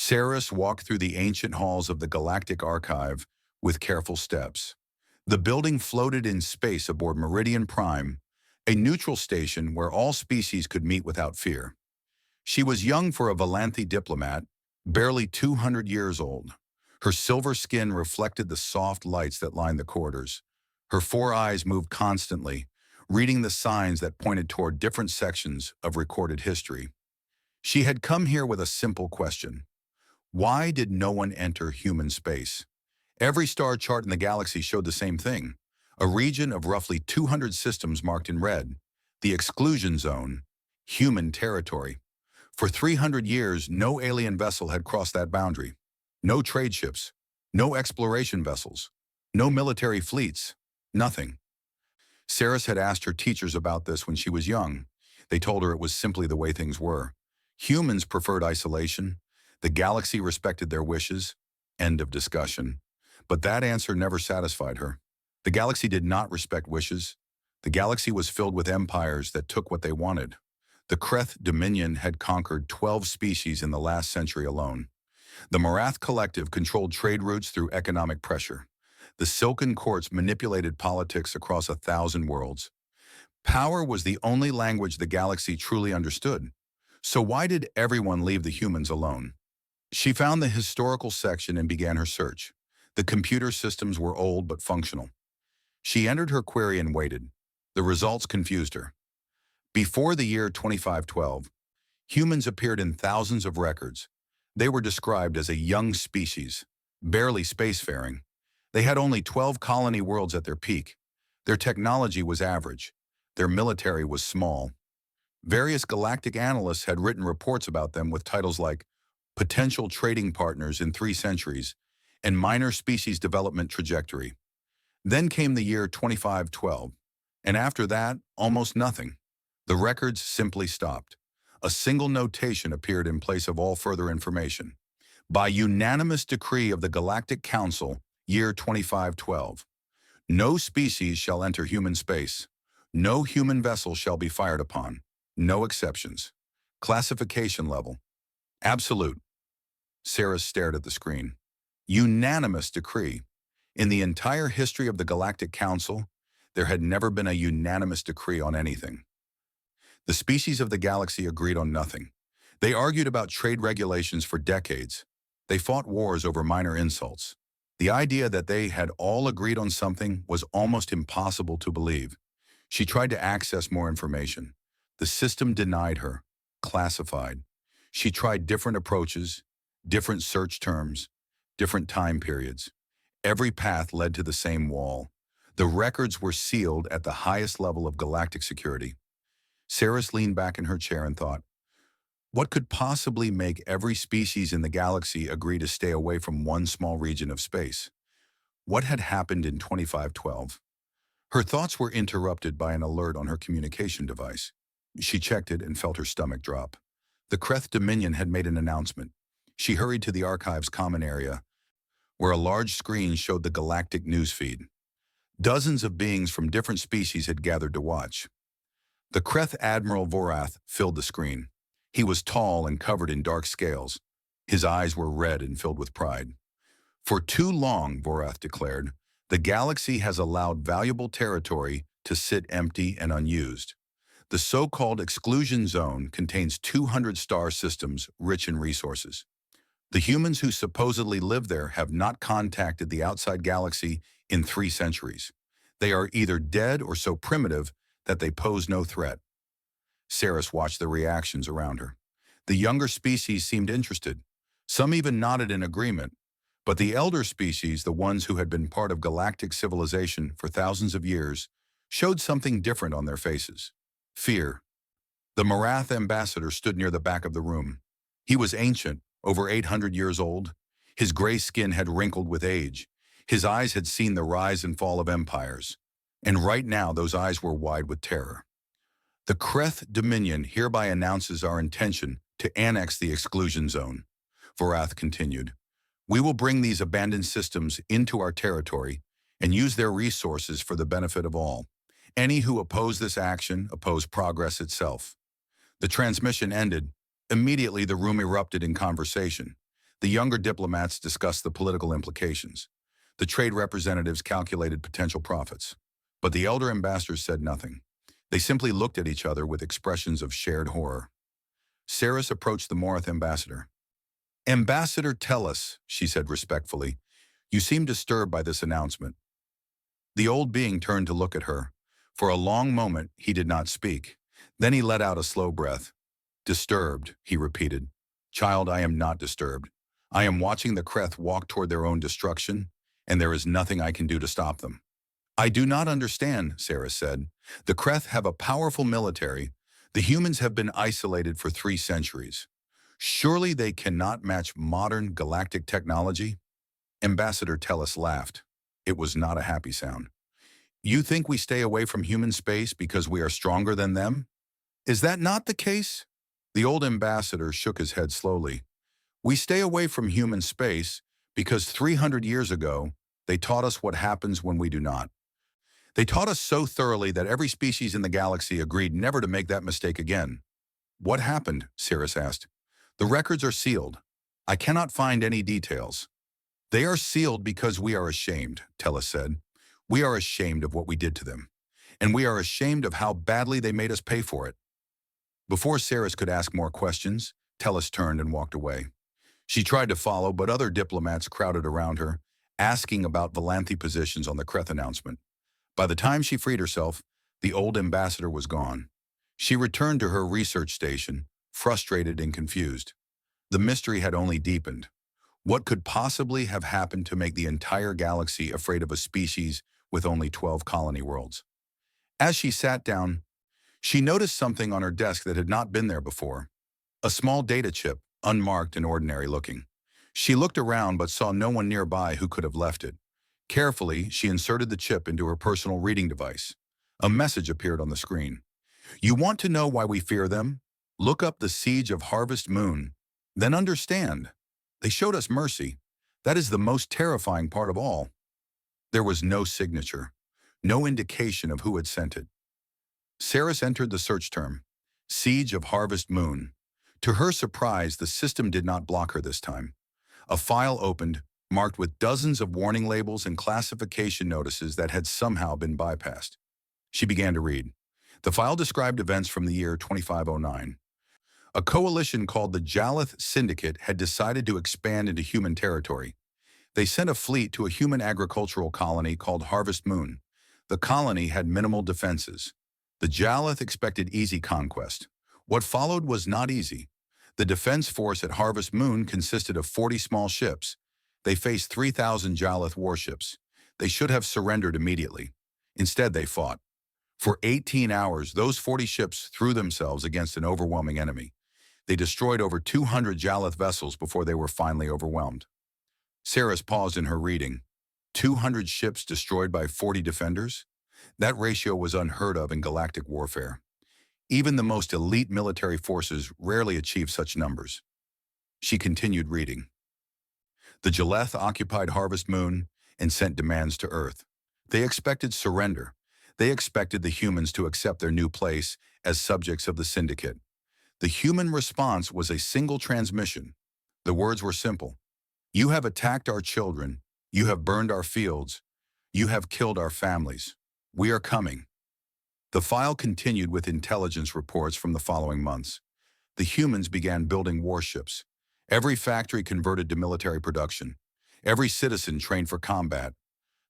Saris walked through the ancient halls of the Galactic Archive with careful steps. The building floated in space aboard Meridian Prime, a neutral station where all species could meet without fear. She was young for a Valanthi diplomat, barely 200 years old. Her silver skin reflected the soft lights that lined the corridors. Her four eyes moved constantly, reading the signs that pointed toward different sections of recorded history. She had come here with a simple question. Why did no one enter human space? Every star chart in the galaxy showed the same thing, a region of roughly 200 systems marked in red, the exclusion zone, human territory. For 300 years, no alien vessel had crossed that boundary. No trade ships, no exploration vessels, no military fleets, nothing. Saris had asked her teachers about this when she was young. They told her it was simply the way things were. Humans preferred isolation. The galaxy respected their wishes. End of discussion. But that answer never satisfied her. The galaxy did not respect wishes. The galaxy was filled with empires that took what they wanted. The Kreth Dominion had conquered 12 species in the last century alone. The Marath Collective controlled trade routes through economic pressure. The Silken Courts manipulated politics across 1,000 worlds. Power was the only language the galaxy truly understood. So why did everyone leave the humans alone? She found the historical section and began her search. The computer systems were old but functional. She entered her query and waited. The results confused her. Before the year 2512, humans appeared in thousands of records. They were described as a young species, barely spacefaring. They had only 12 colony worlds at their peak. Their technology was average. Their military was small. Various galactic analysts had written reports about them with titles like Potential Trading Partners in 3 Centuries and Minor Species Development Trajectory. Then came the year 2512, and after that, almost nothing. The records simply stopped. A single notation appeared in place of all further information. By unanimous decree of the Galactic Council, year 2512, no species shall enter human space. No human vessel shall be fired upon. No exceptions. Classification level. Absolute. Sarah stared at the screen. Unanimous decree. In the entire history of the Galactic Council, there had never been a unanimous decree on anything. The species of the galaxy agreed on nothing. They argued about trade regulations for decades. They fought wars over minor insults. The idea that they had all agreed on something was almost impossible to believe. She tried to access more information. The system denied her, classified. She tried different approaches, different search terms, different time periods. Every path led to the same wall. The records were sealed at the highest level of galactic security. Saris leaned back in her chair and thought, what could possibly make every species in the galaxy agree to stay away from one small region of space? What had happened in 2512? Her thoughts were interrupted by an alert on her communication device. She checked it and felt her stomach drop. The Kreth Dominion had made an announcement. She hurried to the archive's common area, where a large screen showed the galactic newsfeed. Dozens of beings from different species had gathered to watch. The Kreth Admiral Vorath filled the screen. He was tall and covered in dark scales. His eyes were red and filled with pride. For too long, Vorath declared, the galaxy has allowed valuable territory to sit empty and unused. The so-called exclusion zone contains 200 star systems rich in resources. The humans who supposedly live there have not contacted the outside galaxy in 3 centuries. They are either dead or so primitive that they pose no threat. Saris watched the reactions around her. The younger species seemed interested. Some even nodded in agreement. But the elder species, the ones who had been part of galactic civilization for thousands of years, showed something different on their faces. Fear. The Marath ambassador stood near the back of the room. He was ancient, over 800 years old. His gray skin had wrinkled with age. His eyes had seen the rise and fall of empires. And right now, those eyes were wide with terror. The Kreth Dominion hereby announces our intention to annex the exclusion zone. Vorath continued. We will bring these abandoned systems into our territory and use their resources for the benefit of all. Any who oppose this action oppose progress itself. The transmission ended. Immediately, the room erupted in conversation. The younger diplomats discussed the political implications. The trade representatives calculated potential profits. But the elder ambassadors said nothing. They simply looked at each other with expressions of shared horror. Saris approached the Morath ambassador. "Ambassador, tell us," she said respectfully. "You seem disturbed by this announcement." The old being turned to look at her. For a long moment, he did not speak. Then he let out a slow breath. "Disturbed," he repeated. "Child, I am not disturbed. I am watching the Kreth walk toward their own destruction, and there is nothing I can do to stop them." "I do not understand," Sarah said. "The Kreth have a powerful military. The humans have been isolated for 3 centuries. Surely they cannot match modern galactic technology?" Ambassador Tellus laughed. It was not a happy sound. "You think we stay away from human space because we are stronger than them? Is that not the case?" The old ambassador shook his head slowly. "We stay away from human space because 300 years ago, they taught us what happens when we do not. They taught us so thoroughly that every species in the galaxy agreed never to make that mistake again." "What happened?" Cirrus asked. "The records are sealed. I cannot find any details." "They are sealed because we are ashamed," Tellus said. "We are ashamed of what we did to them, and we are ashamed of how badly they made us pay for it." Before Saris could ask more questions, Tellus turned and walked away. She tried to follow, but other diplomats crowded around her, asking about Valanthe positions on the Kreth announcement. By the time she freed herself, the old ambassador was gone. She returned to her research station, frustrated and confused. The mystery had only deepened. What could possibly have happened to make the entire galaxy afraid of a species with only 12 colony worlds? As she sat down, she noticed something on her desk that had not been there before. A small data chip, unmarked and ordinary looking. She looked around but saw no one nearby who could have left it. Carefully, she inserted the chip into her personal reading device. A message appeared on the screen. "You want to know why we fear them? Look up the Siege of Harvest Moon. Then understand. They showed us mercy. That is the most terrifying part of all." There was no signature, no indication of who had sent it. Saris entered the search term, Siege of Harvest Moon. To her surprise, the system did not block her this time. A file opened, marked with dozens of warning labels and classification notices that had somehow been bypassed. She began to read. The file described events from the year 2509. A coalition called the Jalith Syndicate had decided to expand into human territory. They sent a fleet to a human agricultural colony called Harvest Moon. The colony had minimal defenses. The Jalith expected easy conquest. What followed was not easy. The defense force at Harvest Moon consisted of 40 small ships. They faced 3,000 Jalith warships. They should have surrendered immediately. Instead, they fought. For 18 hours, those 40 ships threw themselves against an overwhelming enemy. They destroyed over 200 Jalith vessels before they were finally overwhelmed. Saris paused in her reading. 200 ships destroyed by 40 defenders? That ratio was unheard of in galactic warfare. Even the most elite military forces rarely achieve such numbers. She continued reading. The Jaleth occupied Harvest Moon and sent demands to Earth. They expected surrender. They expected the humans to accept their new place as subjects of the Syndicate. The human response was a single transmission. The words were simple. "You have attacked our children. You have burned our fields. You have killed our families. We are coming." The file continued with intelligence reports from the following months. The humans began building warships. Every factory converted to military production. Every citizen trained for combat.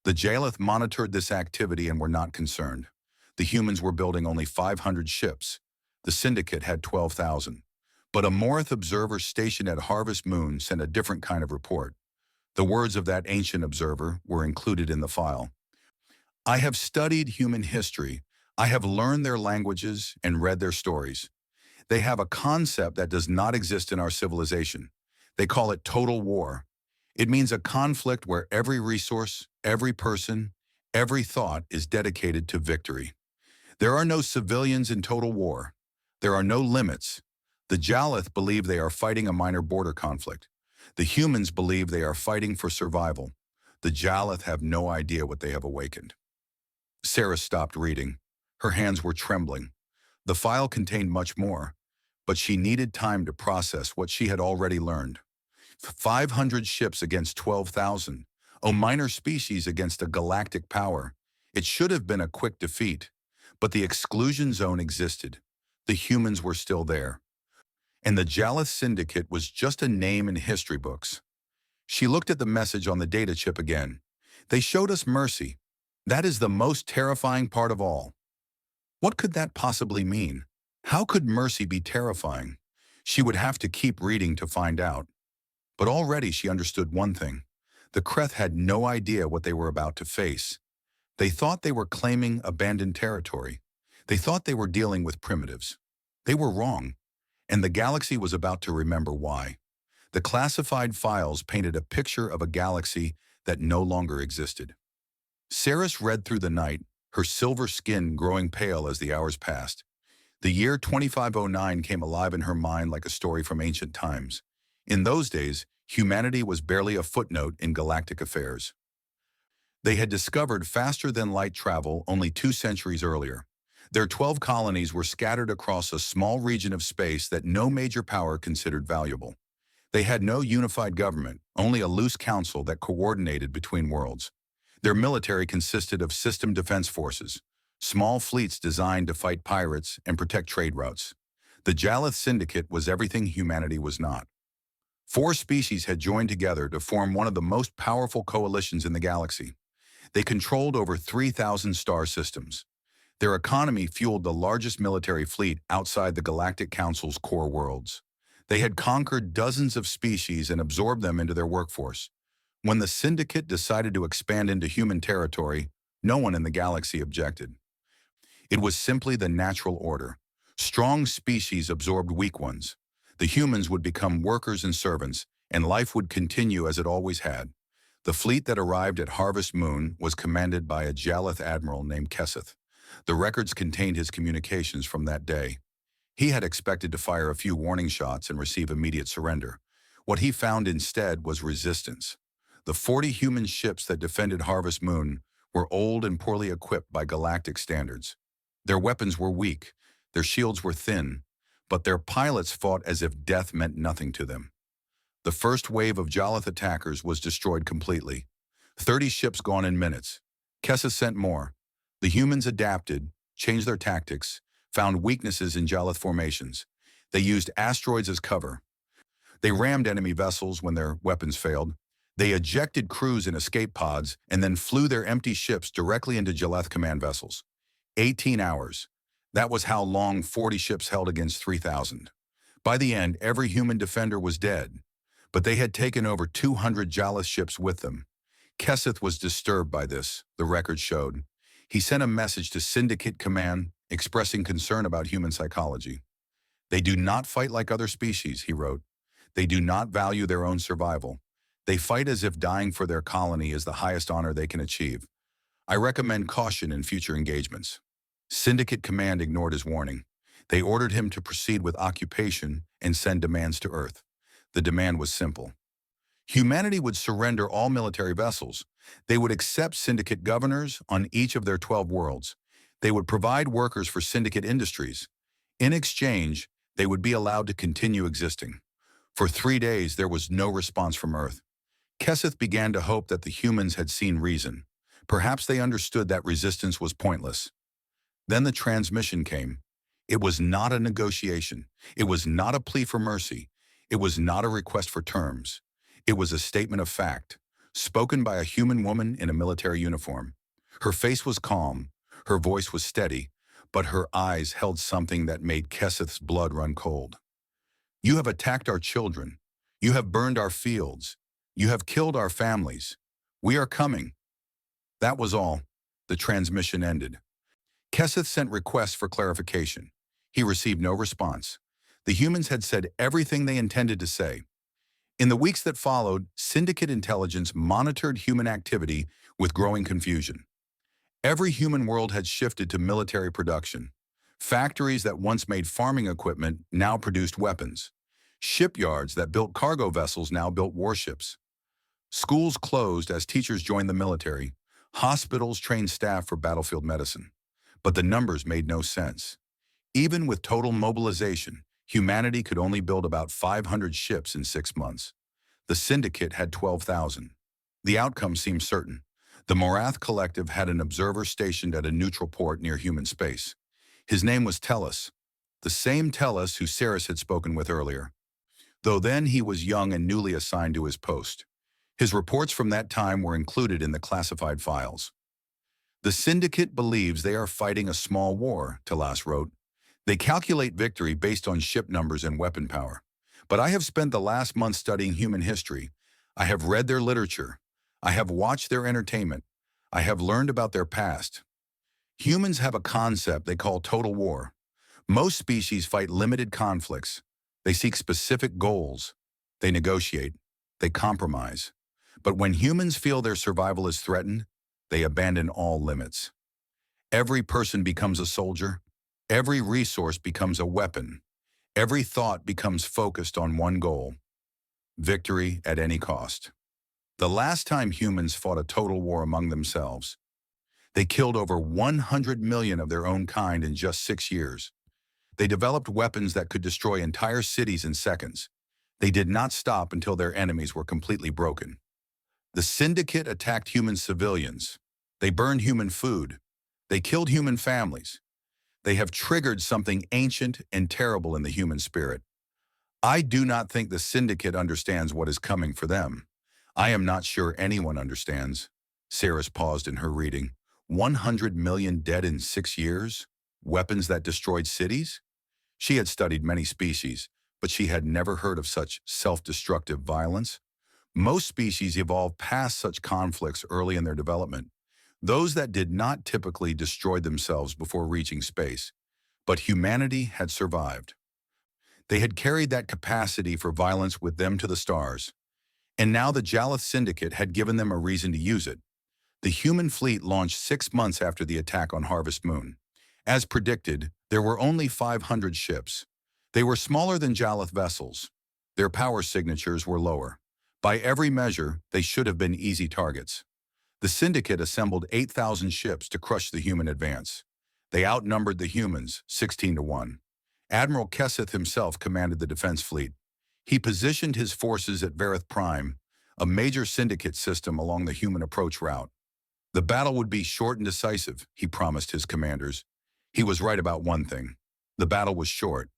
The Jalith monitored this activity and were not concerned. The humans were building only 500 ships. The Syndicate had 12,000. But a Morath observer stationed at Harvest Moon sent a different kind of report. The words of that ancient observer were included in the file. "I have studied human history. I have learned their languages and read their stories. They have a concept that does not exist in our civilization. They call it total war. It means a conflict where every resource, every person, every thought is dedicated to victory. There are no civilians in total war. There are no limits. The Jalith believe they are fighting a minor border conflict. The humans believe they are fighting for survival. The Jalith have no idea what they have awakened." Sarah stopped reading. Her hands were trembling. The file contained much more, but she needed time to process what she had already learned. 500 ships against 12,000. A minor species against a galactic power. It should have been a quick defeat. But the exclusion zone existed. The humans were still there. And the Jalith Syndicate was just a name in history books. She looked at the message on the data chip again. They showed us mercy. That is the most terrifying part of all. What could that possibly mean? How could mercy be terrifying? She would have to keep reading to find out. But already she understood one thing. The Kreth had no idea what they were about to face. They thought they were claiming abandoned territory. They thought they were dealing with primitives. They were wrong, and the galaxy was about to remember why. The classified files painted a picture of a galaxy that no longer existed. Saris read through the night, her silver skin growing pale as the hours passed. The year 2509 came alive in her mind like a story from ancient times. In those days, humanity was barely a footnote in galactic affairs. They had discovered faster-than-light travel only 2 centuries earlier. Their 12 colonies were scattered across a small region of space that no major power considered valuable. They had no unified government, only a loose council that coordinated between worlds. Their military consisted of system defense forces, small fleets designed to fight pirates and protect trade routes. The Jalith Syndicate was everything humanity was not. 4 species had joined together to form one of the most powerful coalitions in the galaxy. They controlled over 3,000 star systems. Their economy fueled the largest military fleet outside the Galactic Council's core worlds. They had conquered dozens of species and absorbed them into their workforce. When the Syndicate decided to expand into human territory, no one in the galaxy objected. It was simply the natural order. Strong species absorbed weak ones. The humans would become workers and servants, and life would continue as it always had. The fleet that arrived at Harvest Moon was commanded by a Jalith admiral named Keseth. The records contained his communications from that day. He had expected to fire a few warning shots and receive immediate surrender. What he found instead was resistance. The 40 human ships that defended Harvest Moon were old and poorly equipped by galactic standards. Their weapons were weak, their shields were thin, but their pilots fought as if death meant nothing to them. The first wave of Jalith attackers was destroyed completely. 30 ships gone in minutes. Keseth sent more. The humans adapted, changed their tactics, found weaknesses in Jalith formations. They used asteroids as cover. They rammed enemy vessels when their weapons failed. They ejected crews in escape pods and then flew their empty ships directly into Jalith command vessels. 18 hours. That was how long 40 ships held against 3,000. By the end, every human defender was dead, but they had taken over 200 Jalith ships with them. Keseth was disturbed by this, the record showed. He sent a message to Syndicate Command expressing concern about human psychology. They do not fight like other species, he wrote. They do not value their own survival. They fight as if dying for their colony is the highest honor they can achieve. I recommend caution in future engagements. Syndicate Command ignored his warning. They ordered him to proceed with occupation and send demands to Earth. The demand was simple. Humanity would surrender all military vessels. They would accept Syndicate governors on each of their 12 worlds. They would provide workers for Syndicate industries. In exchange, they would be allowed to continue existing. For 3 days, there was no response from Earth. Keseth began to hope that the humans had seen reason. Perhaps they understood that resistance was pointless. Then the transmission came. It was not a negotiation. It was not a plea for mercy. It was not a request for terms. It was a statement of fact, spoken by a human woman in a military uniform. Her face was calm, her voice was steady, but her eyes held something that made Keseth's blood run cold. You have attacked our children. You have burned our fields. You have killed our families. We are coming. That was all. The transmission ended. Keseth sent requests for clarification. He received no response. The humans had said everything they intended to say. In the weeks that followed, Syndicate intelligence monitored human activity with growing confusion. Every human world had shifted to military production. Factories that once made farming equipment now produced weapons. Shipyards that built cargo vessels now built warships. Schools closed as teachers joined the military. Hospitals trained staff for battlefield medicine. But the numbers made no sense. Even with total mobilization, humanity could only build about 500 ships in 6 months. The Syndicate had 12,000. The outcome seemed certain. The Morath Collective had an observer stationed at a neutral port near human space. His name was Tellus, the same Tellus who Ceres had spoken with earlier, though then he was young and newly assigned to his post. His reports from that time were included in the classified files. The Syndicate believes they are fighting a small war, Tellus wrote. They calculate victory based on ship numbers and weapon power. But I have spent the last month studying human history. I have read their literature. I have watched their entertainment. I have learned about their past. Humans have a concept they call total war. Most species fight limited conflicts. They seek specific goals. They negotiate. They compromise. But when humans feel their survival is threatened, they abandon all limits. Every person becomes a soldier. Every resource becomes a weapon. Every thought becomes focused on one goal: victory at any cost. The last time humans fought a total war among themselves, they killed over 100 million of their own kind in just 6 years. They developed weapons that could destroy entire cities in seconds. They did not stop until their enemies were completely broken. The Syndicate attacked human civilians. They burned human food. They killed human families. They have triggered something ancient and terrible in the human spirit. I do not think the Syndicate understands what is coming for them. I am not sure anyone understands. Ceres paused in her reading. 100 million dead in 6 years? Weapons that destroyed cities? She had studied many species, but she had never heard of such self-destructive violence. Most species evolved past such conflicts early in their development. Those that did not typically destroy themselves before reaching space. But humanity had survived. They had carried that capacity for violence with them to the stars. And now the Jalith Syndicate had given them a reason to use it. The human fleet launched 6 months after the attack on Harvest Moon. As predicted, there were only 500 ships. They were smaller than Jalith vessels. Their power signatures were lower. By every measure, they should have been easy targets. The Syndicate assembled 8,000 ships to crush the human advance. They outnumbered the humans 16-1. Admiral Keseth himself commanded the defense fleet. He positioned his forces at Vareth Prime, a major Syndicate system along the human approach route. The battle would be short and decisive, he promised his commanders. He was right about one thing. The battle was short.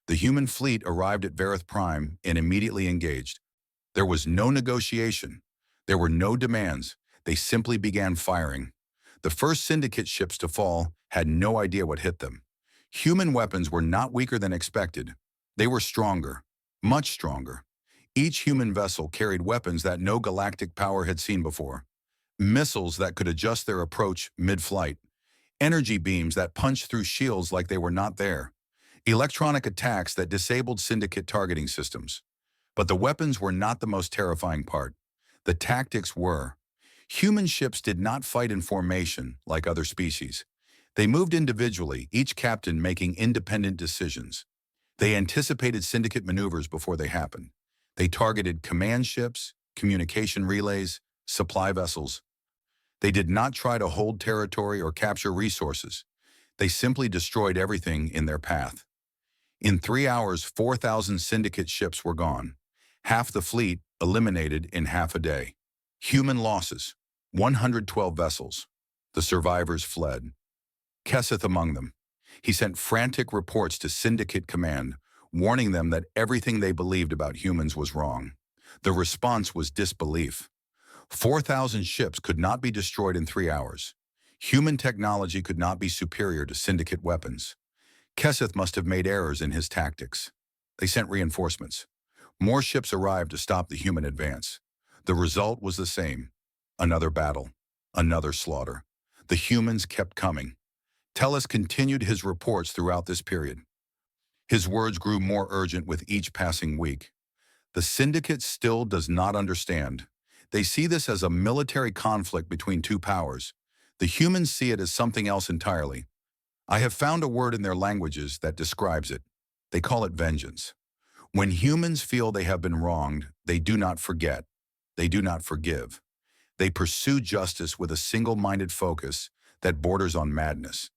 The human fleet arrived at Vareth Prime and immediately engaged. There was no negotiation. There were no demands. They simply began firing. The first Syndicate ships to fall had no idea what hit them. Human weapons were not weaker than expected. They were stronger, much stronger. Each human vessel carried weapons that no galactic power had seen before. Missiles that could adjust their approach mid-flight. Energy beams that punched through shields like they were not there. Electronic attacks that disabled Syndicate targeting systems. But the weapons were not the most terrifying part. The tactics were. Human ships did not fight in formation like other species. They moved individually, each captain making independent decisions. They anticipated Syndicate maneuvers before they happened. They targeted command ships, communication relays, supply vessels. They did not try to hold territory or capture resources. They simply destroyed everything in their path. In 3 hours, 4,000 Syndicate ships were gone. Half the fleet eliminated in half a day. Human losses, 112 vessels. The survivors fled. Keseth among them. He sent frantic reports to Syndicate Command, warning them that everything they believed about humans was wrong. The response was disbelief. 4,000 ships could not be destroyed in 3 hours. Human technology could not be superior to Syndicate weapons. Keseth must have made errors in his tactics. They sent reinforcements. More ships arrived to stop the human advance. The result was the same. Another battle. Another slaughter. The humans kept coming. Tellus continued his reports throughout this period. His words grew more urgent with each passing week. The Syndicate still does not understand. They see this as a military conflict between two powers. The humans see it as something else entirely. I have found a word in their languages that describes it. They call it vengeance. When humans feel they have been wronged, they do not forget. They do not forgive. They pursue justice with a single-minded focus that borders on madness.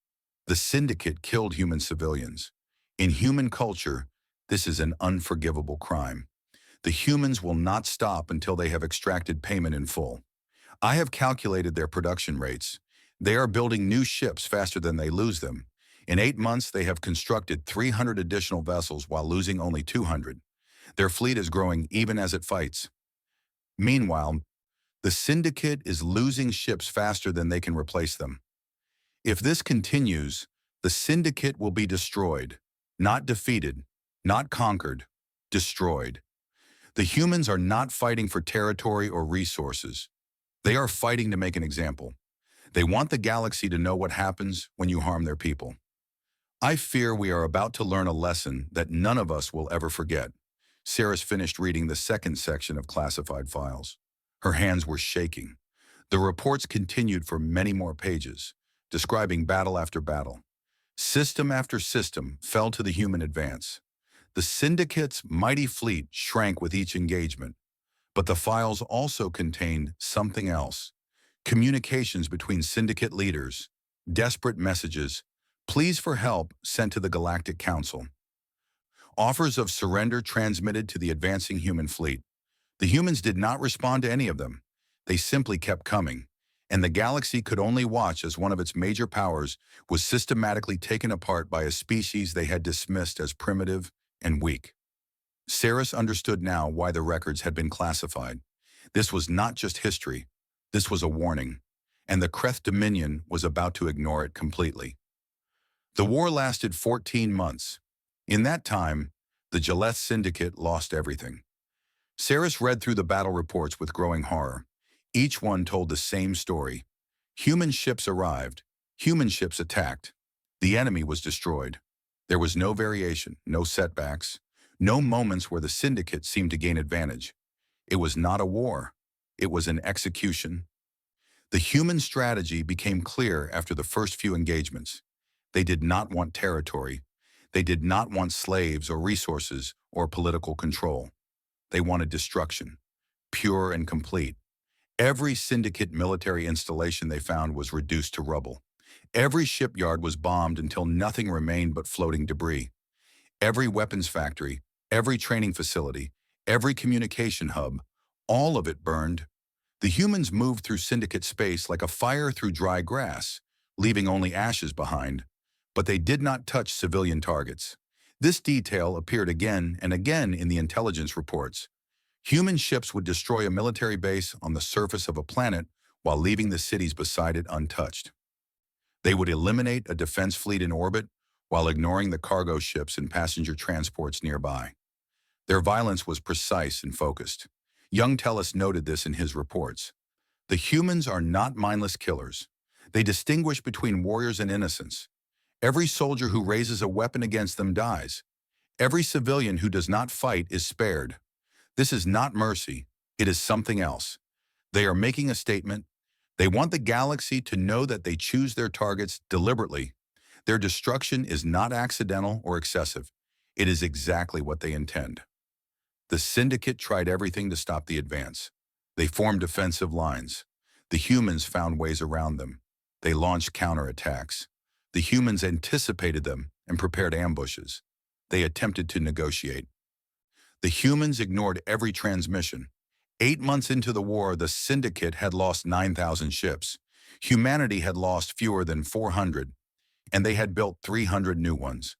The Syndicate killed human civilians. In human culture, this is an unforgivable crime. The humans will not stop until they have extracted payment in full. I have calculated their production rates. They are building new ships faster than they lose them. In 8 months, they have constructed 300 additional vessels while losing only 200. Their fleet is growing even as it fights. Meanwhile, the Syndicate is losing ships faster than they can replace them. If this continues, the Syndicate will be destroyed. Not defeated, not conquered, destroyed. The humans are not fighting for territory or resources. They are fighting to make an example. They want the galaxy to know what happens when you harm their people. I fear we are about to learn a lesson that none of us will ever forget. Saris finished reading the second section of classified files. Her hands were shaking. The reports continued for many more pages, describing battle after battle. System after system fell to the human advance. The Syndicate's mighty fleet shrank with each engagement, but the files also contained something else. Communications between Syndicate leaders, desperate messages, pleas for help sent to the Galactic Council. Offers of surrender transmitted to the advancing human fleet. The humans did not respond to any of them. They simply kept coming, and the galaxy could only watch as one of its major powers was systematically taken apart by a species they had dismissed as primitive and weak. Saris understood now why the records had been classified. This was not just history. This was a warning, and the Kreth Dominion was about to ignore it completely. The war lasted 14 months. In that time, the Jaleth Syndicate lost everything. Saris read through the battle reports with growing horror. Each one told the same story. Human ships arrived. Human ships attacked. The enemy was destroyed. There was no variation, no setbacks, no moments where the Syndicate seemed to gain advantage. It was not a war. It was an execution. The human strategy became clear after the first few engagements. They did not want territory. They did not want slaves or resources or political control. They wanted destruction, pure and complete. Every Syndicate military installation they found was reduced to rubble. Every shipyard was bombed until nothing remained but floating debris. Every weapons factory, every training facility, every communication hub, all of it burned. The humans moved through Syndicate space like a fire through dry grass, leaving only ashes behind. But they did not touch civilian targets. This detail appeared again and again in the intelligence reports. Human ships would destroy a military base on the surface of a planet while leaving the cities beside it untouched. They would eliminate a defense fleet in orbit while ignoring the cargo ships and passenger transports nearby. Their violence was precise and focused. Young Tellus noted this in his reports. The humans are not mindless killers. They distinguish between warriors and innocents. Every soldier who raises a weapon against them dies. Every civilian who does not fight is spared. This is not mercy. It is something else. They are making a statement. They want the galaxy to know that they choose their targets deliberately. Their destruction is not accidental or excessive. It is exactly what they intend. The Syndicate tried everything to stop the advance. They formed defensive lines. The humans found ways around them. They launched counterattacks. The humans anticipated them and prepared ambushes. They attempted to negotiate. The humans ignored every transmission. 8 months into the war, the Syndicate had lost 9,000 ships. Humanity had lost fewer than 400, and they had built 300 new ones.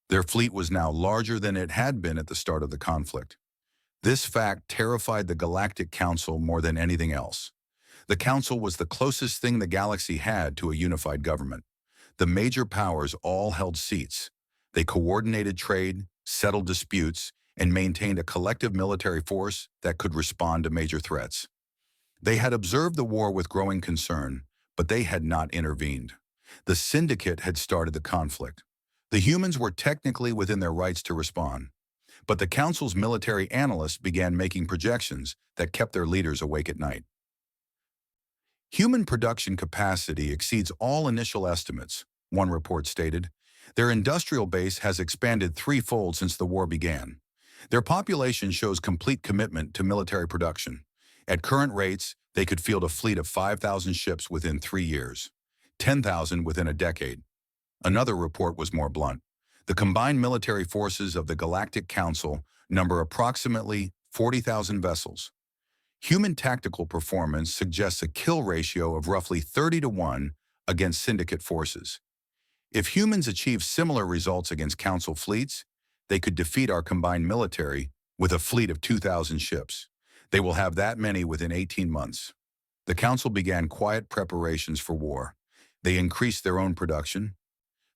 Their fleet was now larger than it had been at the start of the conflict. This fact terrified the Galactic Council more than anything else. The Council was the closest thing the galaxy had to a unified government. The major powers all held seats. They coordinated trade, settled disputes, and maintained a collective military force that could respond to major threats. They had observed the war with growing concern, but they had not intervened. The Syndicate had started the conflict. The humans were technically within their rights to respond, but the Council's military analysts began making projections that kept their leaders awake at night. Human production capacity exceeds all initial estimates, one report stated. Their industrial base has expanded threefold since the war began. Their population shows complete commitment to military production. At current rates, they could field a fleet of 5,000 ships within 3 years, 10,000 within a decade. Another report was more blunt. The combined military forces of the Galactic Council number approximately 40,000 vessels. Human tactical performance suggests a kill ratio of roughly 30 to 1 against syndicate forces. If humans achieve similar results against Council fleets, they could defeat our combined military with a fleet of 2,000 ships. They will have that many within 18 months. The Council began quiet preparations for war. They increased their own production.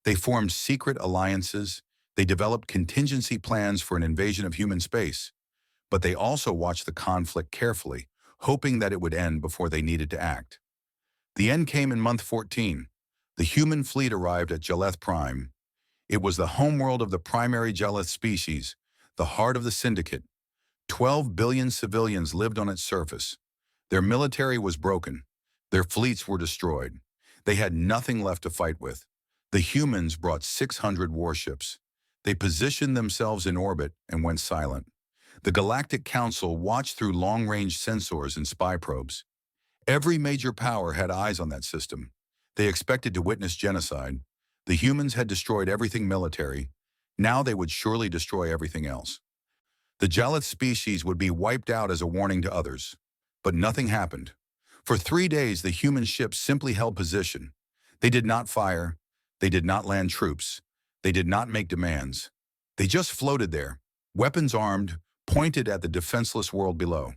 They formed secret alliances. They developed contingency plans for an invasion of human space. But they also watched the conflict carefully, hoping that it would end before they needed to act. The end came in month 14. The human fleet arrived at Geleth Prime. It was the homeworld of the primary Geleth species, the heart of the Syndicate. 12 billion civilians lived on its surface. Their military was broken. Their fleets were destroyed. They had nothing left to fight with. The humans brought 600 warships. They positioned themselves in orbit and went silent. The Galactic Council watched through long-range sensors and spy probes. Every major power had eyes on that system. They expected to witness genocide. The humans had destroyed everything military. Now they would surely destroy everything else. The Geleth species would be wiped out as a warning to others. But nothing happened. For 3 days, the human ships simply held position. They did not fire. They did not land troops. They did not make demands. They just floated there, weapons armed, pointed at the defenseless world below.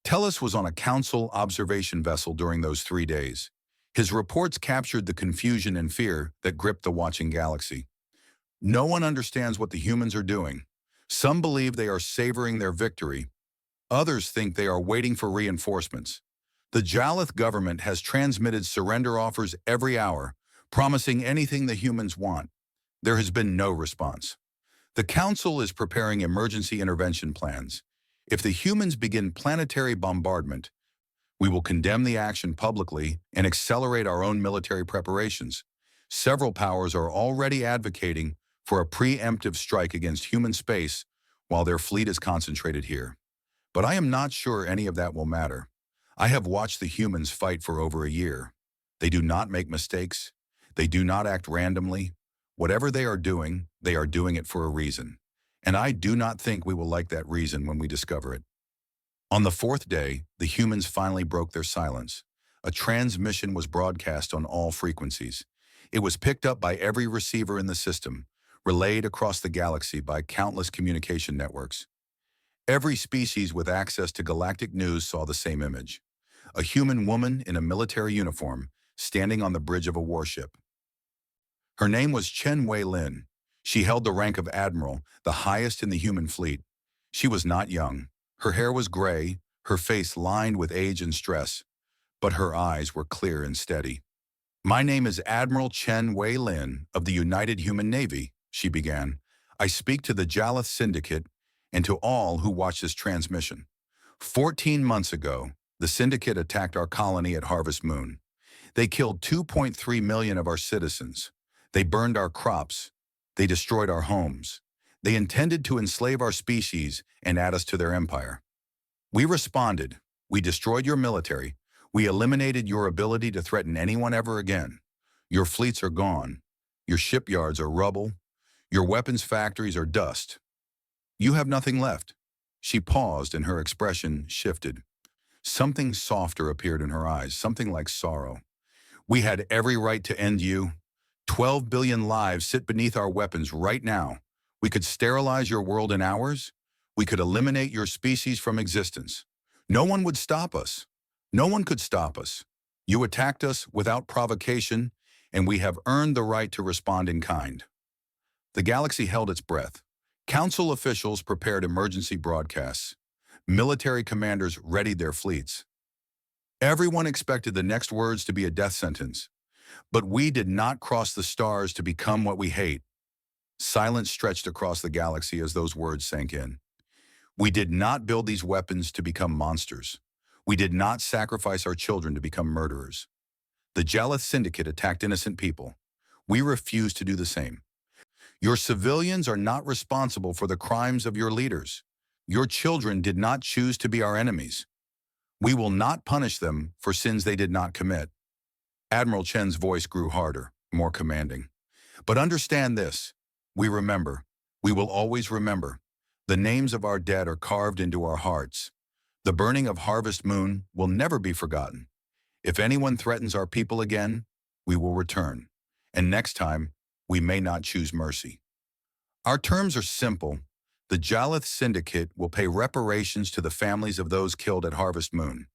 Tellus was on a Council observation vessel during those 3 days. His reports captured the confusion and fear that gripped the watching galaxy. No one understands what the humans are doing. Some believe they are savoring their victory. Others think they are waiting for reinforcements. The Geleth government has transmitted surrender offers every hour, promising anything the humans want. There has been no response. The Council is preparing emergency intervention plans. If the humans begin planetary bombardment, we will condemn the action publicly and accelerate our own military preparations. Several powers are already advocating for a preemptive strike against human space while their fleet is concentrated here. But I am not sure any of that will matter. I have watched the humans fight for over a year. They do not make mistakes. They do not act randomly. Whatever they are doing it for a reason. And I do not think we will like that reason when we discover it. On the 4th day, the humans finally broke their silence. A transmission was broadcast on all frequencies. It was picked up by every receiver in the system, relayed across the galaxy by countless communication networks. Every species with access to galactic news saw the same image. A human woman in a military uniform, standing on the bridge of a warship. Her name was Chen Wei-Lin. She held the rank of admiral, the highest in the human fleet. She was not young. Her hair was gray, her face lined with age and stress, but her eyes were clear and steady. "My name is Admiral Chen Wei-Lin of the United Human Navy," she began. "I speak to the Geleth Syndicate and to all who watch this transmission. 14 months ago, the Syndicate attacked our colony at Harvest Moon. They killed 2.3 million of our citizens. They burned our crops. They destroyed our homes. They intended to enslave our species and add us to their empire. We responded. We destroyed your military. We eliminated your ability to threaten anyone ever again. Your fleets are gone. Your shipyards are rubble. Your weapons factories are dust. You have nothing left." She paused and her expression shifted. Something softer appeared in her eyes, something like sorrow. "We had every right to end you. 12 billion lives sit beneath our weapons right now. We could sterilize your world in hours. We could eliminate your species from existence. No one would stop us. No one could stop us. You attacked us without provocation, and we have earned the right to respond in kind." The galaxy held its breath. Council officials prepared emergency broadcasts. Military commanders readied their fleets. Everyone expected the next words to be a death sentence. But we did not cross the stars to become what we hate. Silence stretched across the galaxy as those words sank in. We did not build these weapons to become monsters. We did not sacrifice our children to become murderers. The Geleth Syndicate attacked innocent people. We refuse to do the same. Your civilians are not responsible for the crimes of your leaders. Your children did not choose to be our enemies. We will not punish them for sins they did not commit. Admiral Chen's voice grew harder, more commanding. But understand this. We remember. We will always remember. The names of our dead are carved into our hearts. The burning of Harvest Moon will never be forgotten. If anyone threatens our people again, we will return. And next time, we may not choose mercy. Our terms are simple. The Jalith Syndicate will pay reparations to the families of those killed at Harvest Moon.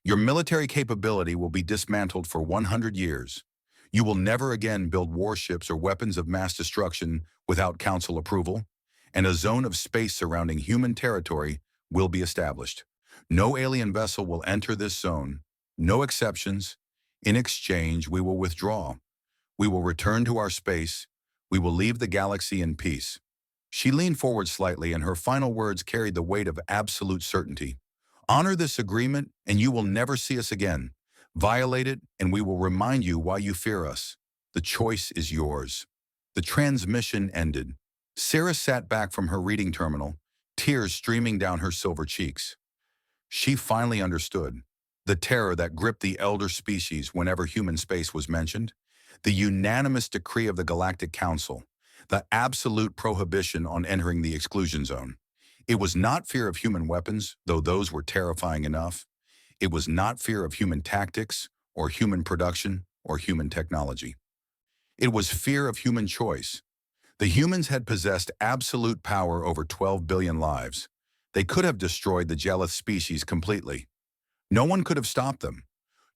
Your military capability will be dismantled for 100 years. You will never again build warships or weapons of mass destruction without council approval, and a zone of space surrounding human territory will be established. No alien vessel will enter this zone. No exceptions. In exchange, we will withdraw. We will return to our space. We will leave the galaxy in peace. She leaned forward slightly, and her final words carried the weight of absolute certainty. Honor this agreement, and you will never see us again. Violate it, and we will remind you why you fear us. The choice is yours. The transmission ended. Sarah sat back from her reading terminal, tears streaming down her silver cheeks. She finally understood. The terror that gripped the elder species whenever human space was mentioned, the unanimous decree of the Galactic Council, the absolute prohibition on entering the exclusion zone. It was not fear of human weapons, though those were terrifying enough. It was not fear of human tactics, or human production, or human technology. It was fear of human choice. The humans had possessed absolute power over 12 billion lives. They could have destroyed the Jalith species completely. No one could have stopped them.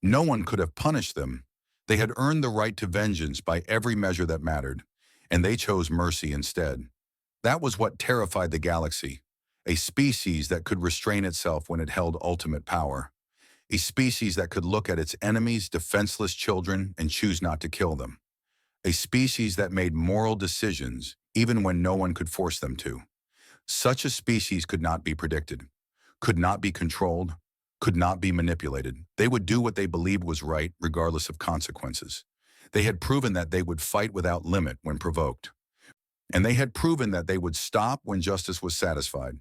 No one could have punished them. They had earned the right to vengeance by every measure that mattered, and they chose mercy instead. That was what terrified the galaxy, a species that could restrain itself when it held ultimate power, a species that could look at its enemies, defenseless children, and choose not to kill them, a species that made moral decisions even when no one could force them to. Such a species could not be predicted, could not be controlled, could not be manipulated. They would do what they believed was right, regardless of consequences. They had proven that they would fight without limit when provoked. And they had proven that they would stop when justice was satisfied.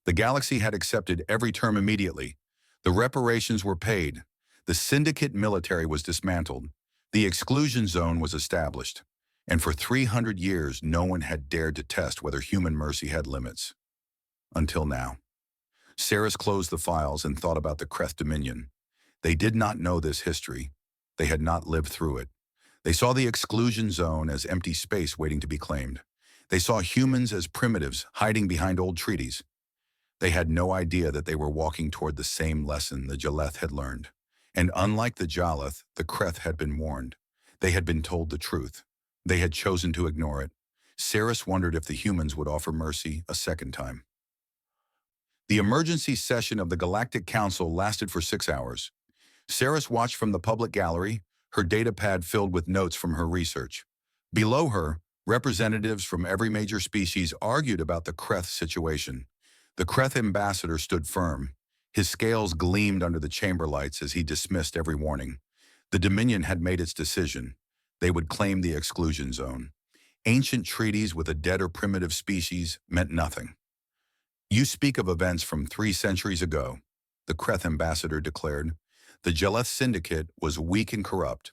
The galaxy had accepted every term immediately. The reparations were paid. The syndicate military was dismantled. The exclusion zone was established. And for 300 years, no one had dared to test whether human mercy had limits. Until now. Saris closed the files and thought about the Kreth Dominion. They did not know this history. They had not lived through it. They saw the exclusion zone as empty space waiting to be claimed. They saw humans as primitives hiding behind old treaties. They had no idea that they were walking toward the same lesson the Jaleth had learned. And unlike the Jaleth, the Kreth had been warned. They had been told the truth. They had chosen to ignore it. Saris wondered if the humans would offer mercy a second time. The emergency session of the Galactic Council lasted for 6 hours. Saris watched from the public gallery, her datapad filled with notes from her research. Below her, representatives from every major species argued about the Kreth situation. The Kreth ambassador stood firm. His scales gleamed under the chamber lights as he dismissed every warning. The Dominion had made its decision. They would claim the exclusion zone. Ancient treaties with a dead or primitive species meant nothing. You speak of events from 3 centuries ago, the Kreth ambassador declared. The Jaleth Syndicate was weak and corrupt.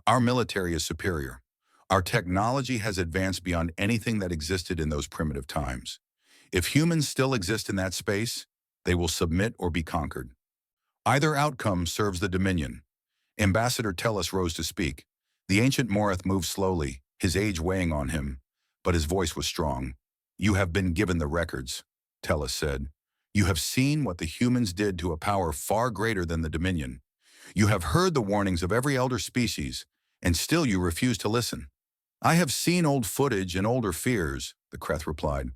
Our military is superior. Our technology has advanced beyond anything that existed in those primitive times. If humans still exist in that space, they will submit or be conquered. Either outcome serves the Dominion. Ambassador Tellus rose to speak. The ancient Morith moved slowly, his age weighing on him, but his voice was strong. You have been given the records, Tellus said. You have seen what the humans did to a power far greater than the Dominion. You have heard the warnings of every elder species, and still you refuse to listen. I have seen old footage and older fears, the Kreth replied.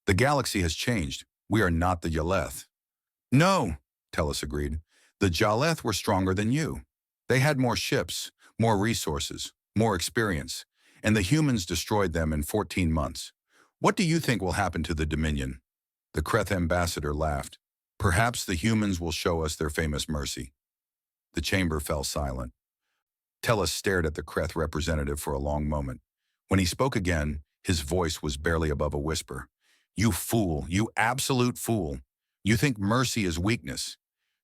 The galaxy has changed. We are not the Jaleth. No, Tellus agreed. The Jaleth were stronger than you. They had more ships, more resources, more experience, and the humans destroyed them in 14 months. What do you think will happen to the Dominion? The Kreth ambassador laughed. Perhaps the humans will show us their famous mercy. The chamber fell silent. Tellus stared at the Kreth representative for a long moment. When he spoke again, his voice was barely above a whisper. You fool, you absolute fool. You think mercy is weakness.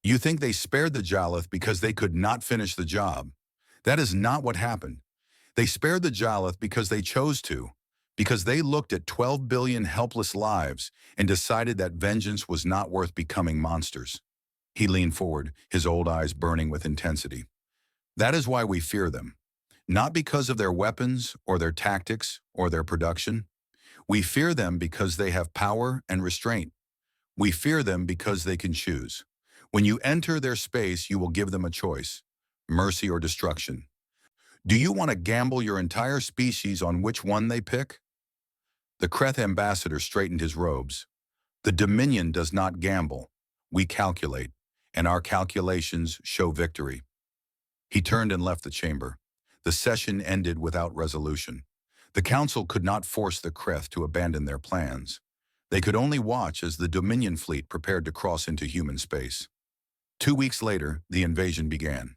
You think they spared the Jaleth because they could not finish the job. That is not what happened. They spared the Jaleth because they chose to, Because they looked at 12 billion helpless lives and decided that vengeance was not worth becoming monsters. He leaned forward, his old eyes burning with intensity. That is why we fear them. Not because of their weapons or their tactics or their production. We fear them because they have power and restraint. We fear them because they can choose. When you enter their space, you will give them a choice, mercy or destruction. Do you want to gamble your entire species on which one they pick? The Kreth ambassador straightened his robes. The Dominion does not gamble. We calculate, and our calculations show victory. He turned and left the chamber. The session ended without resolution. The council could not force the Kreth to abandon their plans. They could only watch as the Dominion fleet prepared to cross into human space. 2 weeks later, the invasion began.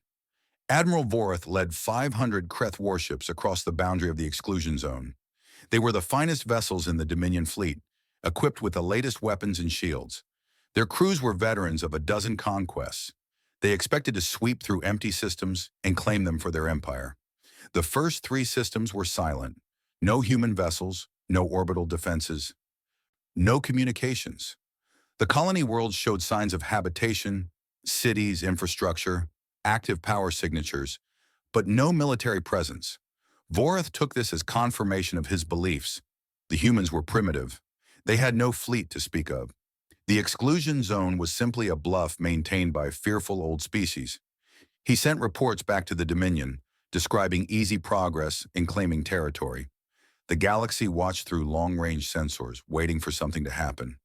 Admiral Vorath led 500 Kreth warships across the boundary of the exclusion zone. They were the finest vessels in the Dominion fleet, equipped with the latest weapons and shields. Their crews were veterans of a dozen conquests. They expected to sweep through empty systems and claim them for their empire. The first 3 systems were silent. No human vessels, no orbital defenses, no communications. The colony world showed signs of habitation, cities, infrastructure, active power signatures, but no military presence. Vorath took this as confirmation of his beliefs. The humans were primitive. They had no fleet to speak of. The exclusion zone was simply a bluff maintained by fearful old species. He sent reports back to the Dominion, describing easy progress in claiming territory. The galaxy watched through long-range sensors, waiting for something to happen.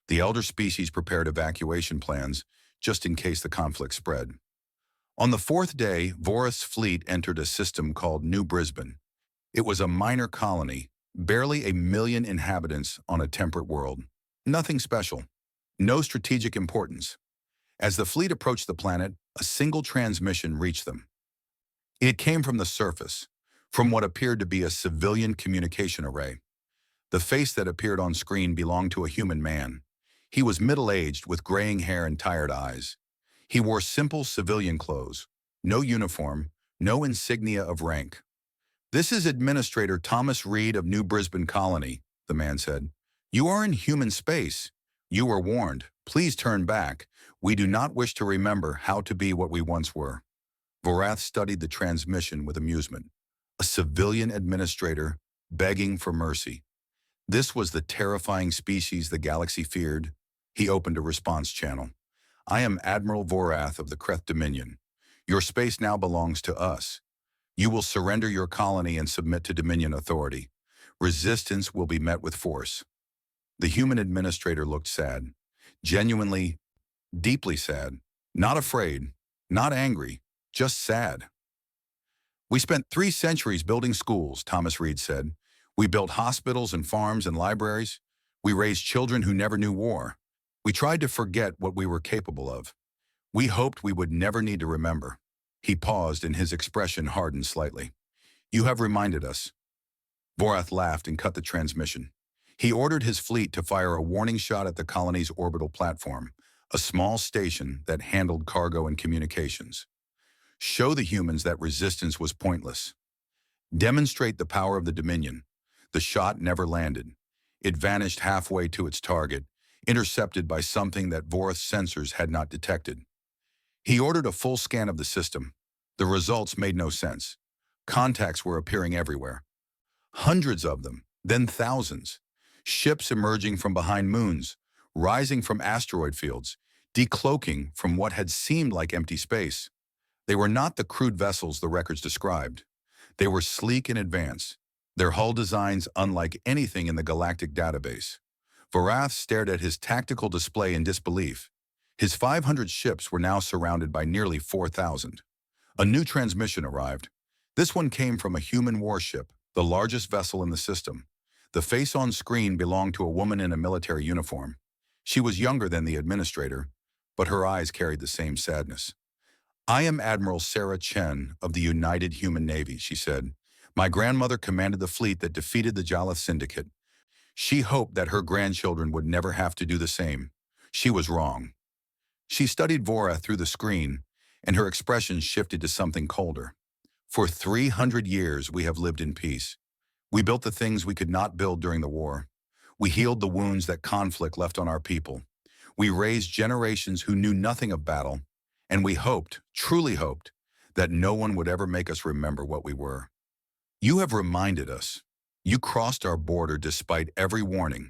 The elder species prepared evacuation plans, just in case the conflict spread. On the 4th day, Vorath's fleet entered a system called New Brisbane. It was a minor colony, barely 1 million inhabitants on a temperate world. Nothing special. No strategic importance. As the fleet approached the planet, a single transmission reached them. It came from the surface, from what appeared to be a civilian communication array. The face that appeared on screen belonged to a human man. He was middle-aged with graying hair and tired eyes. He wore simple civilian clothes, no uniform, no insignia of rank. "This is Administrator Thomas Reed of New Brisbane Colony," the man said. "You are in human space. You were warned. Please turn back. We do not wish to remember how to be what we once were." Vorath studied the transmission with amusement. A civilian administrator begging for mercy. This was the terrifying species the galaxy feared. He opened a response channel. "I am Admiral Vorath of the Kreth Dominion. Your space now belongs to us. You will surrender your colony and submit to Dominion authority. Resistance will be met with force." The human administrator looked sad. Genuinely, deeply sad. Not afraid, not angry, just sad. "We spent 3 centuries building schools," Thomas Reed said. "We built hospitals and farms and libraries. We raised children who never knew war. We tried to forget what we were capable of. We hoped we would never need to remember." He paused and his expression hardened slightly. "You have reminded us." Vorath laughed and cut the transmission. He ordered his fleet to fire a warning shot at the colony's orbital platform, a small station that handled cargo and communications. "Show the humans that resistance was pointless. Demonstrate the power of the Dominion." The shot never landed. It vanished halfway to its target, intercepted by something that Vorath's sensors had not detected. He ordered a full scan of the system. The results made no sense. Contacts were appearing everywhere. Hundreds of them, then thousands. Ships emerging from behind moons, rising from asteroid fields, decloaking from what had seemed like empty space. They were not the crude vessels the records described. They were sleek and advanced, their hull designs unlike anything in the galactic database. Vorath stared at his tactical display in disbelief. His 500 ships were now surrounded by nearly 4,000. A new transmission arrived. This one came from a human warship, the largest vessel in the system. The face on screen belonged to a woman in a military uniform. She was younger than the administrator, but her eyes carried the same sadness. "I am Admiral Sarah Chen of the United Human Navy," she said. "My grandmother commanded the fleet that defeated the Jalath Syndicate. She hoped that her grandchildren would never have to do the same. She was wrong." She studied Vorath through the screen, and her expression shifted to something colder. "For 300 years we have lived in peace. We built the things we could not build during the war. We healed the wounds that conflict left on our people. We raised generations who knew nothing of battle, and we hoped, truly hoped, that no one would ever make us remember what we were. You have reminded us. You crossed our border despite every warning.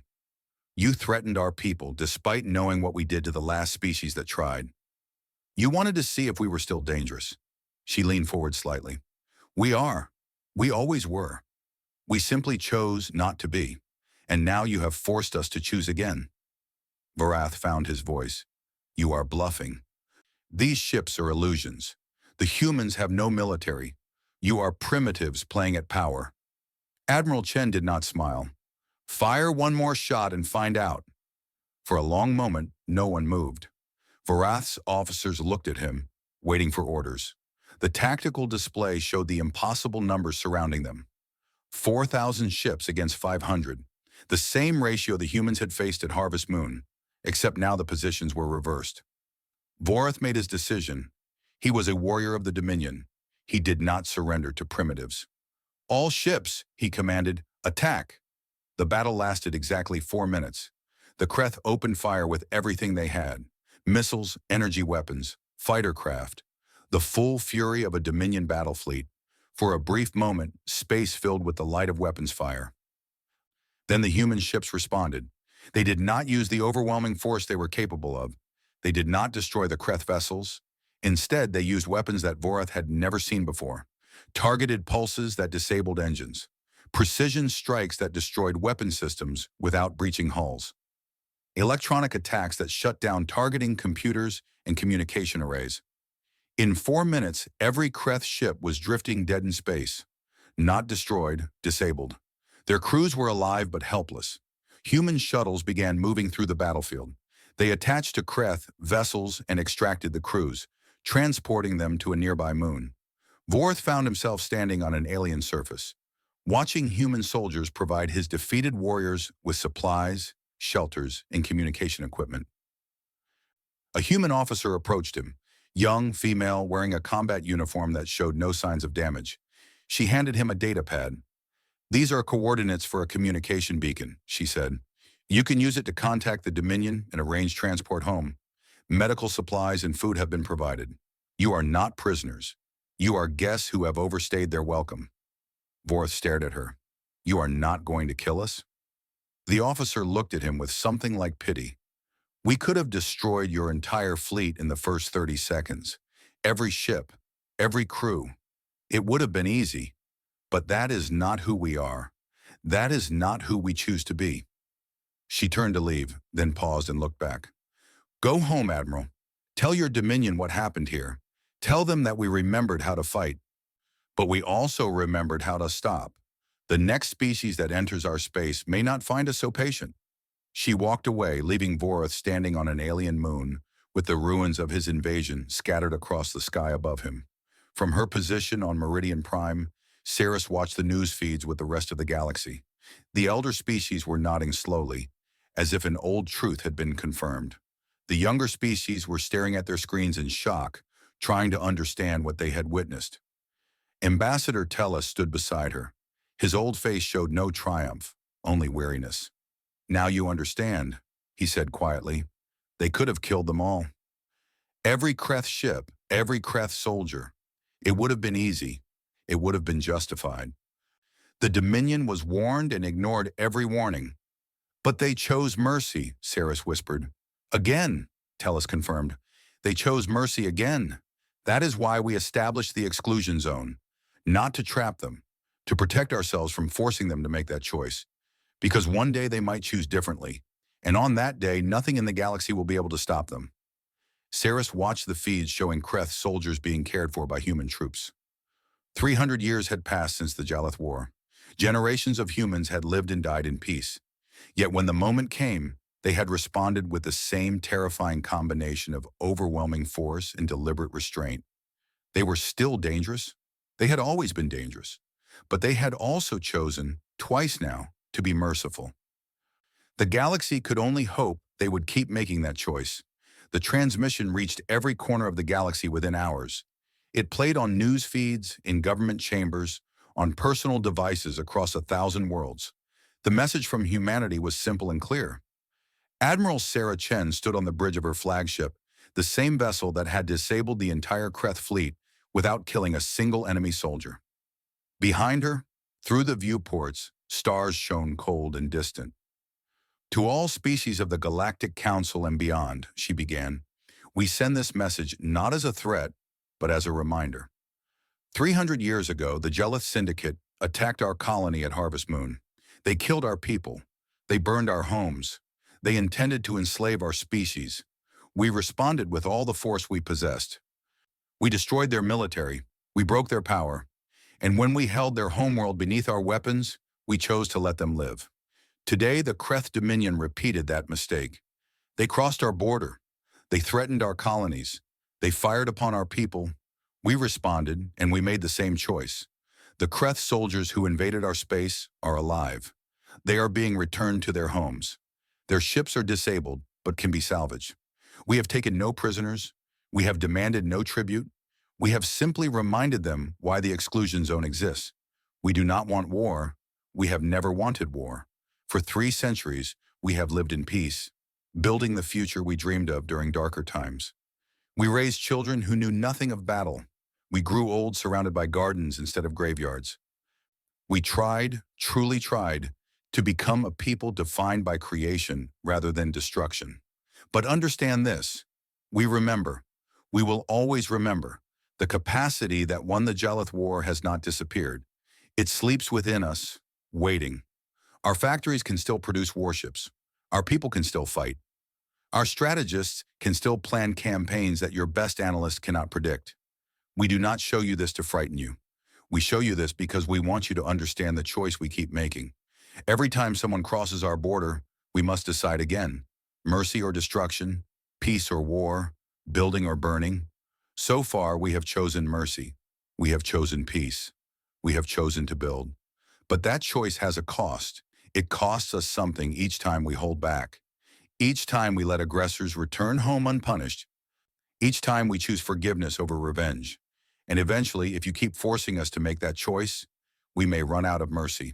You threatened our people despite knowing what we did to the last species that tried. You wanted to see if we were still dangerous. She leaned forward slightly. We are. We always were. We simply chose not to be. And now you have forced us to choose again. Varath found his voice. You are bluffing. These ships are illusions. The humans have no military. You are primitives playing at power. Admiral Chen did not smile. Fire one more shot and find out. For a long moment, no one moved. Varath's officers looked at him, waiting for orders. The tactical display showed the impossible numbers surrounding them. 4,000 ships against 500. The same ratio the humans had faced at Harvest Moon, except now the positions were reversed. Vorath made his decision. He was a warrior of the Dominion. He did not surrender to primitives. All ships, he commanded, attack. The battle lasted exactly 4 minutes. The Kreth opened fire with everything they had. Missiles, energy weapons, fighter craft. The full fury of a Dominion battle fleet. For a brief moment, space filled with the light of weapons fire. Then the human ships responded. They did not use the overwhelming force they were capable of. They did not destroy the Kreth vessels. Instead, they used weapons that Vorath had never seen before. Targeted pulses that disabled engines. Precision strikes that destroyed weapon systems without breaching hulls. Electronic attacks that shut down targeting computers and communication arrays. In 4 minutes, every Kreth ship was drifting dead in space. Not destroyed, disabled. Their crews were alive but helpless. Human shuttles began moving through the battlefield. They attached to Kreth vessels and extracted the crews, transporting them to a nearby moon. Vorath found himself standing on an alien surface, watching human soldiers provide his defeated warriors with supplies, shelters, and communication equipment. A human officer approached him, young, female, wearing a combat uniform that showed no signs of damage. She handed him a data pad. These are coordinates for a communication beacon, she said. You can use it to contact the Dominion and arrange transport home. Medical supplies and food have been provided. You are not prisoners. You are guests who have overstayed their welcome. Vorath stared at her. You are not going to kill us? The officer looked at him with something like pity. We could have destroyed your entire fleet in the first 30 seconds. Every ship, every crew. It would have been easy. But that is not who we are. That is not who we choose to be. She turned to leave, then paused and looked back. Go home, Admiral. Tell your Dominion what happened here. Tell them that we remembered how to fight. But we also remembered how to stop. The next species that enters our space may not find us so patient. She walked away, leaving Vorath standing on an alien moon, with the ruins of his invasion scattered across the sky above him. From her position on Meridian Prime, Saris watched the news feeds with the rest of the galaxy. The elder species were nodding slowly, as if an old truth had been confirmed. The younger species were staring at their screens in shock, trying to understand what they had witnessed. Ambassador Tellus stood beside her. His old face showed no triumph, only weariness. Now you understand, he said quietly. They could have killed them all. Every Kreth ship, every Kreth soldier. It would have been easy. It would have been justified. The Dominion was warned and ignored every warning. But they chose mercy, Saris whispered. Again, Tellus confirmed. They chose mercy again. That is why we established the exclusion zone. Not to trap them, to protect ourselves from forcing them to make that choice. Because one day they might choose differently. And on that day, nothing in the galaxy will be able to stop them. Saris watched the feeds showing Kreth soldiers being cared for by human troops. 300 years had passed since the Jalith War. Generations of humans had lived and died in peace. Yet when the moment came, they had responded with the same terrifying combination of overwhelming force and deliberate restraint. They were still dangerous. They had always been dangerous. But they had also chosen, twice now, to be merciful. The galaxy could only hope they would keep making that choice. The transmission reached every corner of the galaxy within hours. It played on news feeds, in government chambers, on personal devices across 1,000 worlds. The message from humanity was simple and clear. Admiral Sarah Chen stood on the bridge of her flagship, the same vessel that had disabled the entire Kreth fleet without killing a single enemy soldier. Behind her, through the viewports, stars shone cold and distant. To all species of the Galactic Council and beyond, she began, we send this message not as a threat, but as a reminder. 300 years ago, the Jelith Syndicate attacked our colony at Harvest Moon. They killed our people. They burned our homes. They intended to enslave our species. We responded with all the force we possessed. We destroyed their military. We broke their power. And when we held their homeworld beneath our weapons, we chose to let them live. Today, the Kreth Dominion repeated that mistake. They crossed our border. They threatened our colonies. They fired upon our people. We responded, and we made the same choice. The Kreth soldiers who invaded our space are alive. They are being returned to their homes. Their ships are disabled, but can be salvaged. We have taken no prisoners. We have demanded no tribute. We have simply reminded them why the exclusion zone exists. We do not want war. We have never wanted war. For 3 centuries, we have lived in peace, building the future we dreamed of during darker times. We raised children who knew nothing of battle. We grew old surrounded by gardens instead of graveyards. We tried, truly tried, to become a people defined by creation rather than destruction. But understand this, we remember, we will always remember, the capacity that won the Jelith War has not disappeared. It sleeps within us, waiting. Our factories can still produce warships. Our people can still fight. Our strategists can still plan campaigns that your best analysts cannot predict. We do not show you this to frighten you. We show you this because we want you to understand the choice we keep making. Every time someone crosses our border, we must decide again. Mercy or destruction, peace or war, building or burning. So far, we have chosen mercy. We have chosen peace. We have chosen to build. But that choice has a cost. It costs us something each time we hold back. Each time we let aggressors return home unpunished. Each time we choose forgiveness over revenge. And eventually, if you keep forcing us to make that choice, we may run out of mercy.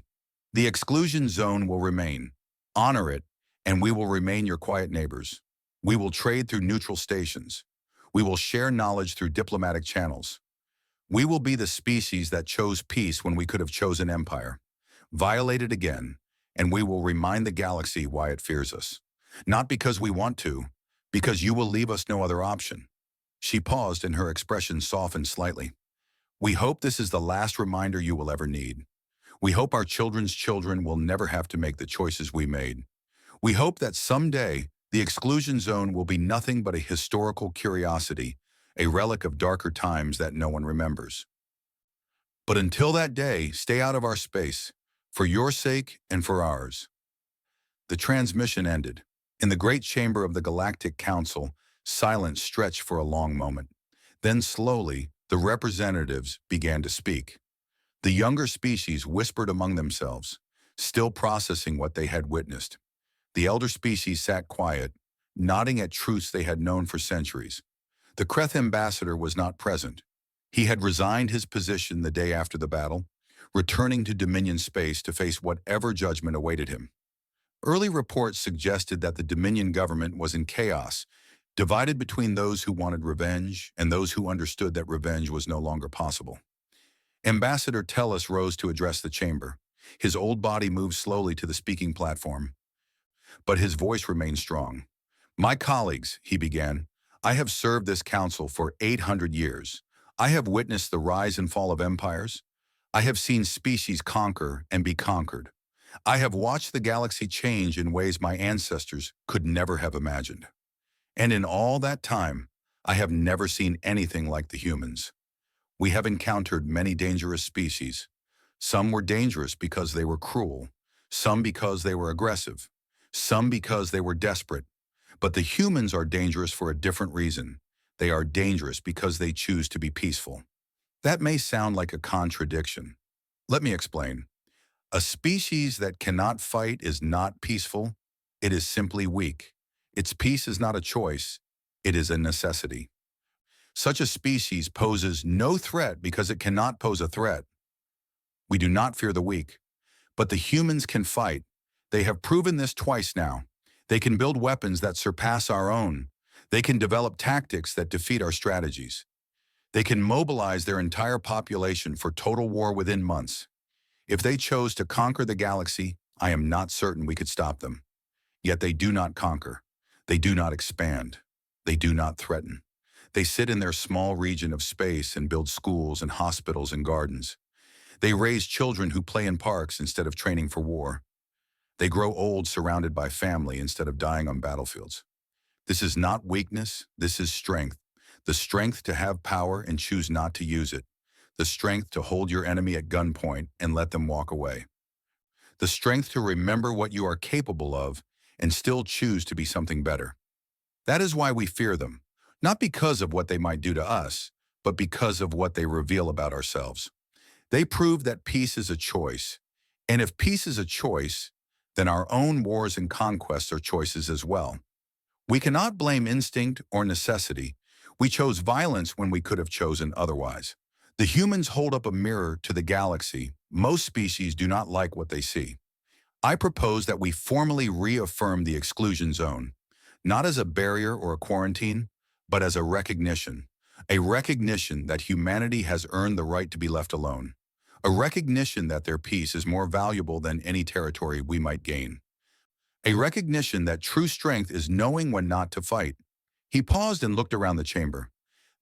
The exclusion zone will remain. Honor it, and we will remain your quiet neighbors. We will trade through neutral stations. We will share knowledge through diplomatic channels. We will be the species that chose peace when we could have chosen empire. Violate it again, and we will remind the galaxy why it fears us. Not because we want to, because you will leave us no other option. She paused and her expression softened slightly. We hope this is the last reminder you will ever need. We hope our children's children will never have to make the choices we made. We hope that someday the exclusion zone will be nothing but a historical curiosity, a relic of darker times that no one remembers. But until that day, stay out of our space, for your sake and for ours. The transmission ended. In the great chamber of the Galactic Council, silence stretched for a long moment. Then slowly, the representatives began to speak. The younger species whispered among themselves, still processing what they had witnessed. The elder species sat quiet, nodding at truths they had known for centuries. The Kreth ambassador was not present. He had resigned his position the day after the battle, returning to Dominion space to face whatever judgment awaited him. Early reports suggested that the Dominion government was in chaos, divided between those who wanted revenge and those who understood that revenge was no longer possible. Ambassador Tellus rose to address the chamber. His old body moved slowly to the speaking platform, but his voice remained strong. My colleagues, he began, I have served this council for 800 years. I have witnessed the rise and fall of empires. I have seen species conquer and be conquered. I have watched the galaxy change in ways my ancestors could never have imagined. And in all that time, I have never seen anything like the humans. We have encountered many dangerous species. Some were dangerous because they were cruel, some because they were aggressive, some because they were desperate. But the humans are dangerous for a different reason. They are dangerous because they choose to be peaceful. That may sound like a contradiction. Let me explain. A species that cannot fight is not peaceful. It is simply weak. Its peace is not a choice. It is a necessity. Such a species poses no threat because it cannot pose a threat. We do not fear the weak. But the humans can fight. They have proven this twice now. They can build weapons that surpass our own. They can develop tactics that defeat our strategies. They can mobilize their entire population for total war within months. If they chose to conquer the galaxy, I am not certain we could stop them. Yet they do not conquer. They do not expand. They do not threaten. They sit in their small region of space and build schools and hospitals and gardens. They raise children who play in parks instead of training for war. They grow old surrounded by family instead of dying on battlefields. This is not weakness, this is strength. The strength to have power and choose not to use it. The strength to hold your enemy at gunpoint and let them walk away. The strength to remember what you are capable of and still choose to be something better. That is why we fear them, not because of what they might do to us, but because of what they reveal about ourselves. They prove that peace is a choice, and if peace is a choice, then our own wars and conquests are choices as well. We cannot blame instinct or necessity. We chose violence when we could have chosen otherwise. The humans hold up a mirror to the galaxy. Most species do not like what they see. I propose that we formally reaffirm the exclusion zone, not as a barrier or a quarantine, but as a recognition that humanity has earned the right to be left alone, a recognition that their peace is more valuable than any territory we might gain, a recognition that true strength is knowing when not to fight. He paused and looked around the chamber.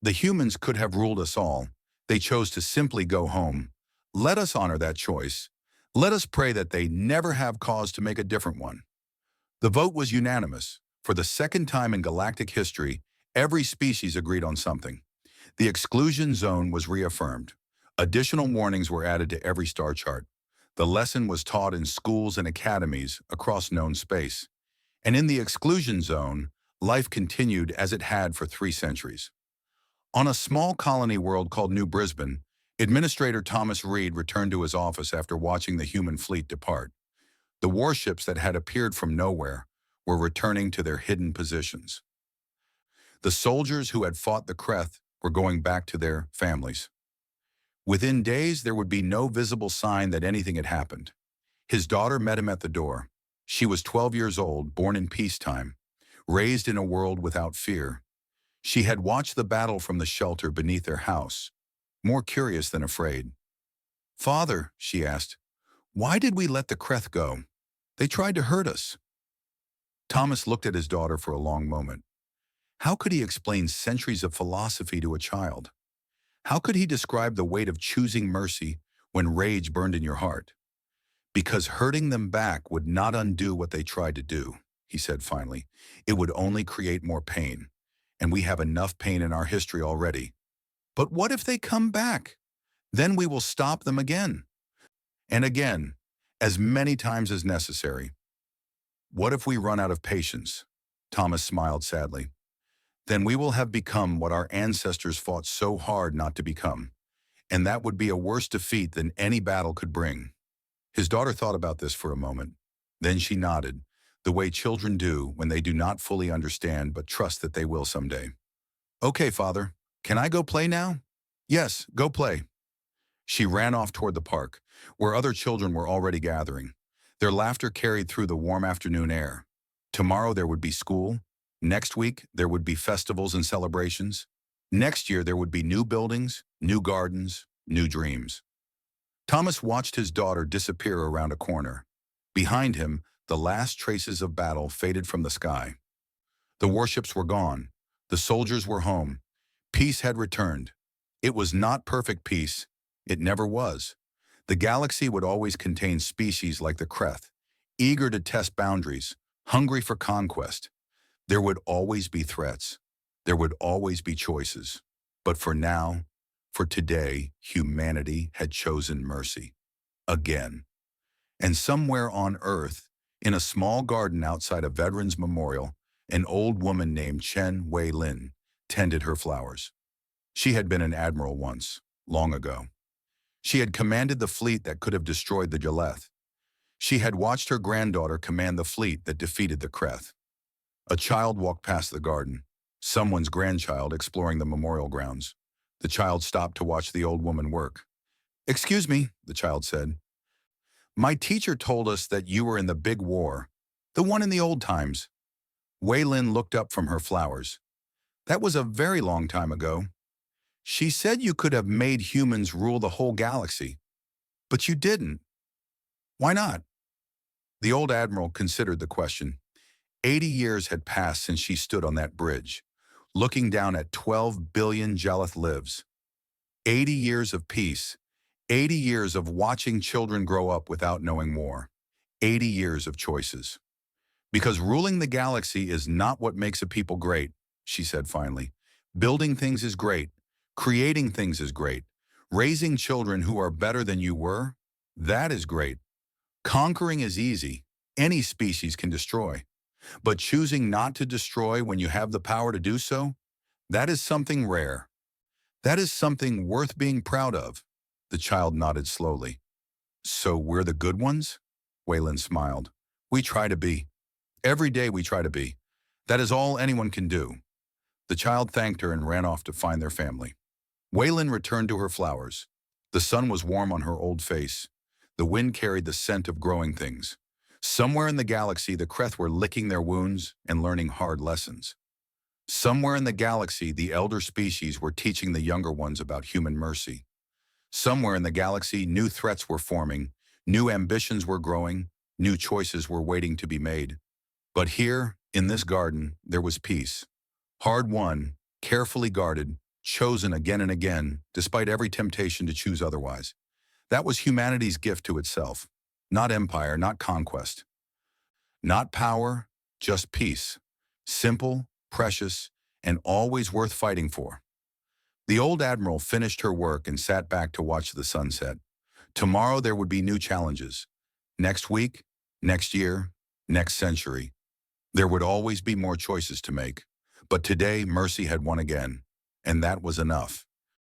The humans could have ruled us all. They chose to simply go home. Let us honor that choice. Let us pray that they never have cause to make a different one. The vote was unanimous. For the second time in galactic history, every species agreed on something. The exclusion zone was reaffirmed. Additional warnings were added to every star chart. The lesson was taught in schools and academies across known space. And in the exclusion zone, life continued as it had for 3 centuries. On a small colony world called New Brisbane, Administrator Thomas Reed returned to his office after watching the human fleet depart. The warships that had appeared from nowhere were returning to their hidden positions. The soldiers who had fought the Kreth were going back to their families. Within days, there would be no visible sign that anything had happened. His daughter met him at the door. She was 12 years old, born in peacetime, raised in a world without fear. She had watched the battle from the shelter beneath their house, more curious than afraid. "Father," she asked, "why did we let the Kreth go? They tried to hurt us." Thomas looked at his daughter for a long moment. How could he explain centuries of philosophy to a child? How could he describe the weight of choosing mercy when rage burned in your heart? "Because hurting them back would not undo what they tried to do," he said finally. "It would only create more pain, and we have enough pain in our history already. But what if they come back? Then we will stop them again. And again, as many times as necessary." "What if we run out of patience?" Thomas smiled sadly. "Then we will have become what our ancestors fought so hard not to become, and that would be a worse defeat than any battle could bring." His daughter thought about this for a moment. Then she nodded, the way children do when they do not fully understand but trust that they will someday. "Okay, Father, can I go play now?" "Yes, go play." She ran off toward the park, where other children were already gathering. Their laughter carried through the warm afternoon air. Tomorrow there would be school. Next week, there would be festivals and celebrations. Next year, there would be new buildings, new gardens, new dreams. Thomas watched his daughter disappear around a corner. Behind him, the last traces of battle faded from the sky. The warships were gone. The soldiers were home. Peace had returned. It was not perfect peace. It never was. The galaxy would always contain species like the Kreth, eager to test boundaries, hungry for conquest. There would always be threats. There would always be choices. But for now, for today, humanity had chosen mercy. Again. And somewhere on Earth, in a small garden outside a veterans memorial, an old woman named Chen Wei Lin tended her flowers. She had been an admiral once, long ago. She had commanded the fleet that could have destroyed the Galeth. She had watched her granddaughter command the fleet that defeated the Kreth. A child walked past the garden, someone's grandchild exploring the memorial grounds. The child stopped to watch the old woman work. "Excuse me," the child said. "My teacher told us that you were in the big war, the one in the old times." Wei Lin looked up from her flowers. "That was a very long time ago. She said you could have made humans rule the whole galaxy, but you didn't. Why not?" The old admiral considered the question. 80 years had passed since she stood on that bridge, looking down at 12 billion Jelith lives. 80 years of peace, 80 years of watching children grow up without knowing war, 80 years of choices. "Because ruling the galaxy is not what makes a people great," she said finally. "Building things is great. Creating things is great. Raising children who are better than you were, that is great. Conquering is easy. Any species can destroy. But choosing not to destroy when you have the power to do so, that is something rare. That is something worth being proud of." The child nodded slowly. "So we're the good ones?" Waylon smiled. "We try to be. Every day we try to be. That is all anyone can do." The child thanked her and ran off to find their family. Waylon returned to her flowers. The sun was warm on her old face. The wind carried the scent of growing things. Somewhere in the galaxy, the Kreth were licking their wounds and learning hard lessons. Somewhere in the galaxy, the elder species were teaching the younger ones about human mercy. Somewhere in the galaxy, new threats were forming, new ambitions were growing, new choices were waiting to be made. But here, in this garden, there was peace. Hard won, carefully guarded, chosen again and again, despite every temptation to choose otherwise. That was humanity's gift to itself. Not empire, not conquest. Not power, just peace. Simple, precious, and always worth fighting for. The old admiral finished her work and sat back to watch the sunset. Tomorrow there would be new challenges. Next week, next year, next century. There would always be more choices to make. But today, mercy had won again, and that was enough.